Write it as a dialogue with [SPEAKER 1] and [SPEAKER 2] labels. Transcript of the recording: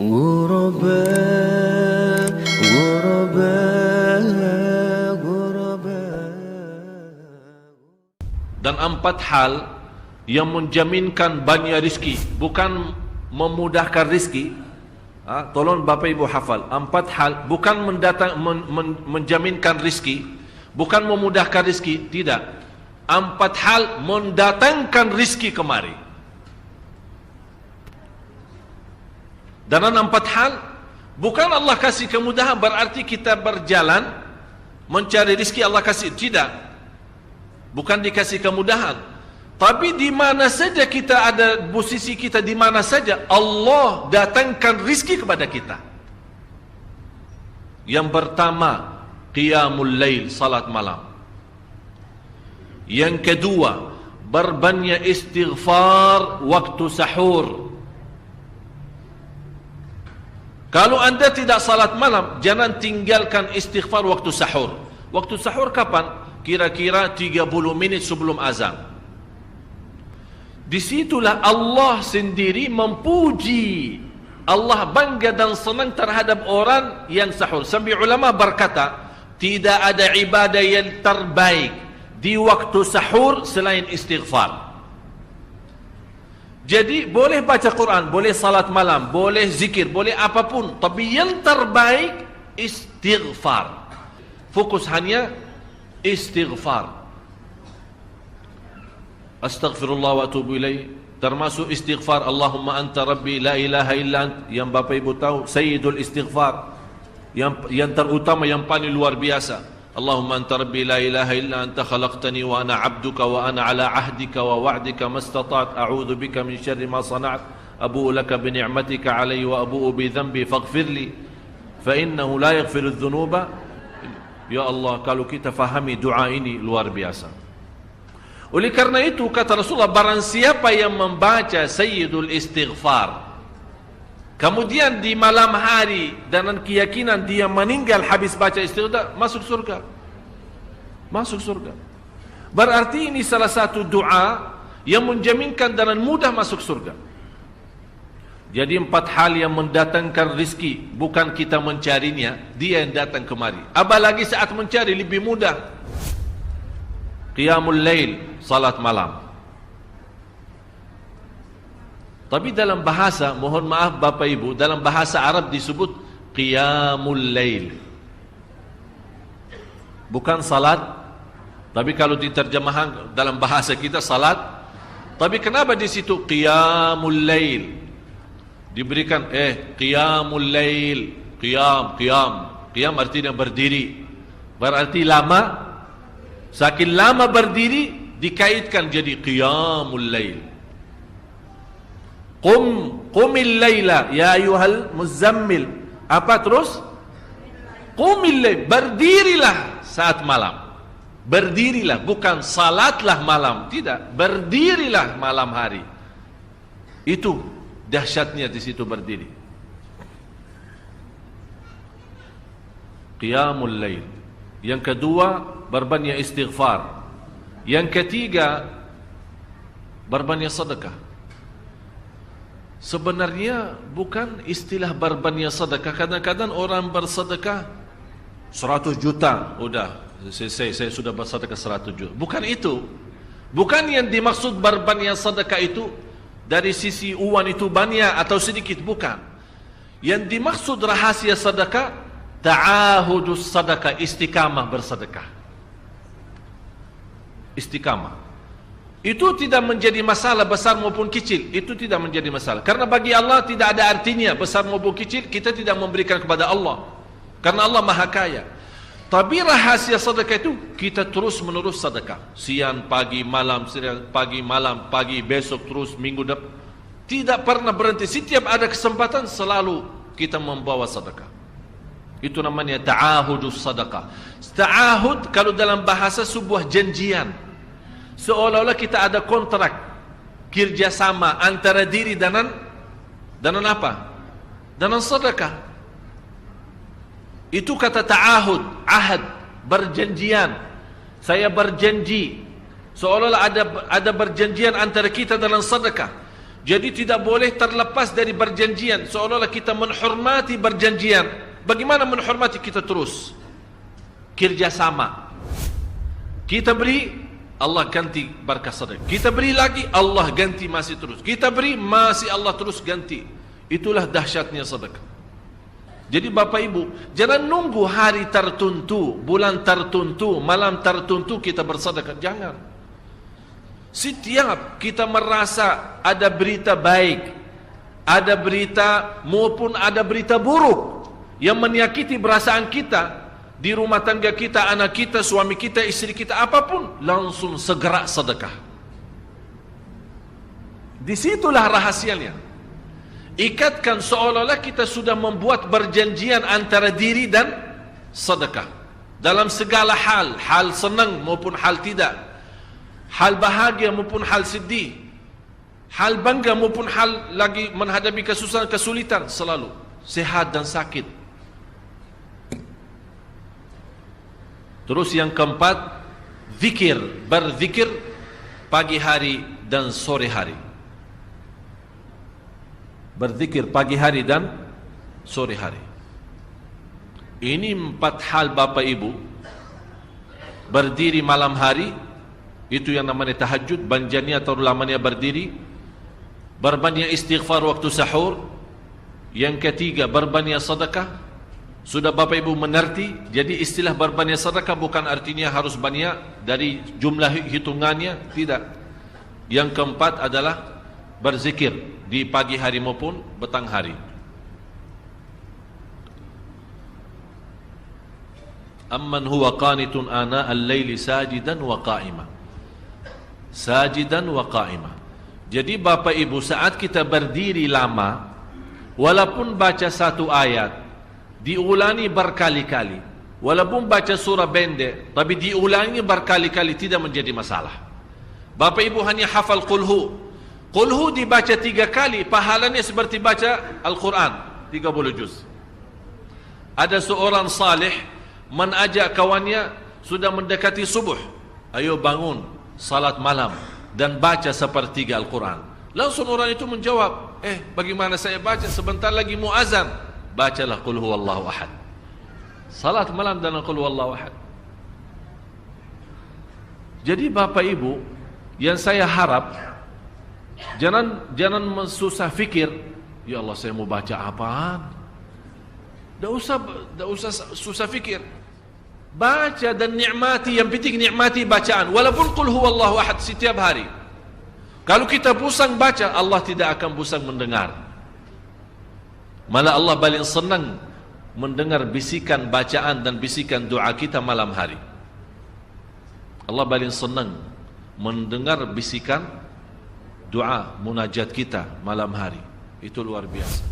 [SPEAKER 1] غرباء غرباء غرباء.
[SPEAKER 2] Dan 4 hal yang menjaminkan banyak rizki, bukan memudahkan rizki. Tolong Bapak Ibu hafal, 4 hal bukan menjaminkan rizki, bukan memudahkan rizki, tidak. 4 hal mendatangkan rizki kemari. Dan 4 hal bukan Allah kasih kemudahan berarti kita berjalan mencari rizki Allah kasih, tidak. Bukan dikasih kemudahan, tapi di mana saja kita ada, posisi kita di mana saja, Allah datangkan rizki kepada kita. Yang pertama, qiyamul lail, salat malam. Yang kedua, berbanyak istighfar waktu sahur. Kalau anda tidak salat malam, jangan tinggalkan istighfar waktu sahur. Waktu sahur kapan? Kira-kira 30 menit sebelum azan. Disitulah Allah sendiri memuji, Allah bangga dan senang terhadap orang yang sahur. Sampai ulama berkata, tidak ada ibadah yang terbaik di waktu sahur selain istighfar. Jadi boleh baca Quran, boleh salat malam, boleh zikir, boleh apapun, tapi yang terbaik istighfar. Fokus hanya istighfar. Astaghfirullah wa atubu ilaih, termasuk istighfar Allahumma anta rabbi la ilaha illa ant, yang Bapak Ibu tahu sayyidul istighfar, yang terutama, yang paling luar biasa. Allahumma anta rabbi la ilaha illa anta khalaqtani wa ana abduka wa ana ala ahdika wa wa'dika mastata'at a'udzu bika min syarri ma sana'at abu'u laka bi ni'matika alayya wa abu'u bi dhanbi faghfirli fa innahu la yaghfiru adh-dhunuba. Ya Allah, kalau kita fahami doa ini luar biasa. Oleh karena itu kata Rasulullah, barang siapa yang membaca sayyidul istighfar, kemudian di malam hari dengan keyakinan dia meninggal habis baca istighfar, masuk surga. Masuk surga. Berarti ini salah satu doa yang menjaminkan dengan mudah masuk surga. Jadi 4 hal yang mendatangkan rizki, bukan kita mencarinya, dia yang datang kemari. Apalagi saat mencari lebih mudah. Qiyamul lail, salat malam. Tapi dalam bahasa, mohon maaf Bapak Ibu, dalam bahasa Arab disebut qiyamul lail, bukan salat. Tapi kalau diterjemahkan dalam bahasa kita salat. Tapi kenapa di situ qiyamul lail? Diberikan qiyamul lail, qiyam artinya berdiri, berarti lama. Saking lama berdiri dikaitkan jadi qiyamul lail. Qumil laila ya ayyuhal muzammil. Apa terus? Qumil lail, berdirilah saat malam. Berdirilah, bukan salatlah malam, tidak, berdirilah malam hari. Itu dahsyatnya di situ berdiri. Qiyamul lail. Yang kedua, berbanyak istighfar. Yang ketiga, berbanyak sedekah. Sebenarnya bukan istilah berbanyak sedekah. Kadang-kadang orang bersedekah 100 juta, udah saya sudah bersedekah 100 juta. Bukan itu. Bukan yang dimaksud berbanyak sedekah itu dari sisi uang itu banyak atau sedikit, bukan. Yang dimaksud rahasia sedekah, ta'ahudus sedekah, istiqamah bersedekah. Istiqamah. Itu tidak menjadi masalah besar maupun kecil, itu tidak menjadi masalah. Karena bagi Allah tidak ada artinya besar maupun kecil, kita tidak memberikan kepada Allah. Karena Allah Maha Kaya. Tapi rahasia sedekah itu kita terus menerus sedekah. Siang, pagi, malam, pagi, besok terus, minggu depan. Tidak pernah berhenti. Setiap ada kesempatan selalu kita membawa sedekah. Itu namanya ta'ahudus sedekah. Ta'ahud kalau dalam bahasa sebuah janjian. Seolah-olah kita ada kontrak kerjasama antara diri dengan apa? Dengan sedekah. Itu kata ta'ahud, ahad, berjanjian. Saya berjanji. Seolah-olah ada berjanjian antara kita dalam sedekah. Jadi tidak boleh terlepas dari berjanjian, seolah-olah kita menghormati berjanjian. Bagaimana menghormati? Kita terus kerjasama. Kita beri, Allah ganti berkah sedekah. Kita beri lagi, Allah ganti masih terus. Kita beri, masih Allah terus ganti. Itulah dahsyatnya sedekah. Jadi Bapak Ibu, jangan nunggu hari tertentu, bulan tertentu, malam tertentu kita bersedekah. Jangan. Setiap kita merasa ada berita baik, ada berita maupun ada berita buruk yang menyakiti perasaan kita di rumah tangga kita, anak kita, suami kita, istri kita, apapun, langsung segera sedekah. Disitulah rahasianya. Ikatkan seolah-olah kita sudah membuat perjanjian antara diri dan sedekah dalam segala hal, hal senang maupun hal tidak, hal bahagia maupun hal sedih, hal bangga maupun hal lagi menghadapi kesusahan, kesulitan, selalu sehat dan sakit. Terus yang keempat, zikir, berzikir pagi hari dan sore hari. Berzikir pagi hari dan sore hari. Ini 4 hal Bapak Ibu. Berdiri malam hari, itu yang namanya tahajud, banjanya atau lamanya berdiri. Berbanyak istighfar waktu sahur. Yang ketiga, berbanyak sedekah. Sudah Bapak Ibu mengerti? Jadi istilah berbanyak sedekah bukan artinya harus banyak dari jumlah hitungannya, tidak. Yang keempat adalah berzikir di pagi hari maupun petang hari. Amman huwa qanitun ana al-laili sajidan wa qa'ima. Sajidan wa qa'ima. Jadi Bapak Ibu, saat kita berdiri lama, walaupun baca satu ayat, diulangi berkali-kali, walaupun baca surah pendek, tapi diulangi berkali-kali, tidak menjadi masalah. Bapak Ibu hanya hafal qulhu. Qulhu dibaca 3 kali, pahalanya seperti baca Al-Quran 30 juz. Ada seorang salih mengajak kawannya, sudah mendekati subuh, ayo bangun salat malam dan baca sepertiga Al-Quran. Langsung orang itu menjawab, bagaimana saya baca, sebentar lagi muazan. Bacalah qul huwallahu ahad. Salat malam dan qul huwallahu ahad. Jadi Bapak Ibu, yang saya harap, jangan susah fikir, ya Allah saya mau baca apaan. Tak usah susah fikir. Baca dan nikmati, yang penting nikmati bacaan. Walaupun qul huwallahu ahad setiap hari. Kalau kita pusing baca, Allah tidak akan pusing mendengar. Malah Allah paling senang mendengar bisikan bacaan dan bisikan doa kita malam hari. Allah paling senang mendengar bisikan doa munajat kita malam hari. Itu luar biasa.